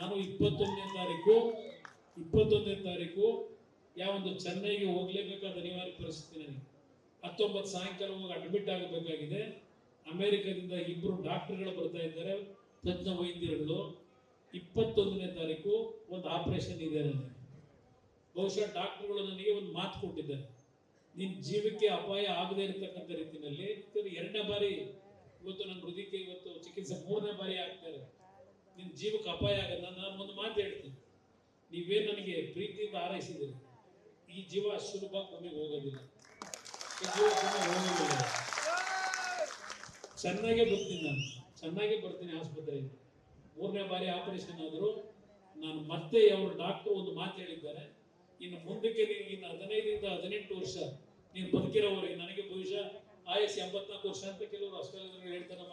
ನಾನು 21ನೇ ತಾರೀಕು ಯಾವೊಂದು ಚೆನ್ನೈಗೆ ಹೋಗ್ಲೇಬೇಕಾದ ಅನಿವಾರ್ಯ ಪರಿಸ್ಥಿತಿ ನನಗೆ 19 ಸಾಯಂಕಾಲ ಹೋಗಿ ಅಡ್ಮಿಟ್ ಆಗಬೇಕಾಗಿದೆ. ಅಮೆರಿಕದಿಂದ 2 ಡಾಕ್ಟರ್ಗಳು ಬರ್ತಾ ಇದ್ದಾರೆ, ತಜ್ಞ ವೈದ್ಯರುಗಳು. 21ನೇ ತಾರೀಕು ಒಂದು ಆಪರೇಷನ್ ಇದೆ ನನಗೆ. ಬಹುಶಃ ಡಾಕ್ಟರ್ಗಳು ನನಗೆ ಒಂದು ಮಾತು ಕೊಟ್ಟಿದ್ದಾರೆ, ನಿನ್ನ ಜೀವಕ್ಕೆ ಅಪಾಯ ಆಗದೇ ಇರತಕ್ಕಂಥ ರೀತಿಯಲ್ಲಿ. 2ನೇ ಬಾರಿ ಇವತ್ತು ನನ್ನ ಹೃದಯಕ್ಕೆ ಇವತ್ತು ಚಿಕಿತ್ಸೆ 3ನೇ ಬಾರಿ ಆಗ್ತಾರೆ. ನಿನ್ನ ಜೀವಕ್ಕೆ ಅಪಾಯ ಆಗಲ್ಲ. ನಾನು ಒಂದು ಮಾತು ಹೇಳ್ತೀನಿ, ನೀವೇನು ನನಗೆ ಪ್ರೀತಿಯಿಂದ ಆರೈಸಿದ್ದೀರಿ, ಈ ಜೀವ ಸುಲಭ ಭೂಮಿಗೆ ಹೋಗೋದಿಲ್ಲ, ಈ ಜೀವ ಭೂಮಿಗೆ ಹೋಗೋದಿಲ್ಲ. ಚೆನ್ನಾಗೇ ಬರ್ತೀನಿ ಆಸ್ಪತ್ರೆಗೆ. 3ನೇ ಬಾರಿ ಆಪರೇಷನ್ ಆದರೂ ನಾನು ಮತ್ತೆ ಅವರು ಡಾಕ್ಟರ್ ಒಂದು ಮಾತು ಹೇಳಿದ್ದಾರೆ, ಇನ್ನು ಮುಂದಕ್ಕೆ ಇನ್ನು 15ರಿಂದ 18 ವರ್ಷ ನೀನು ಬದುಕಿರೋವರೆಗೆ, ನನಗೆ ಬಹುಶಃ ಆಯಸ್ಸು 84 ವರ್ಷ ಅಂತ ಕೆಲವರು ಅಷ್ಟೆಲ್ಲ ಹೇಳ್ತಾರೆ.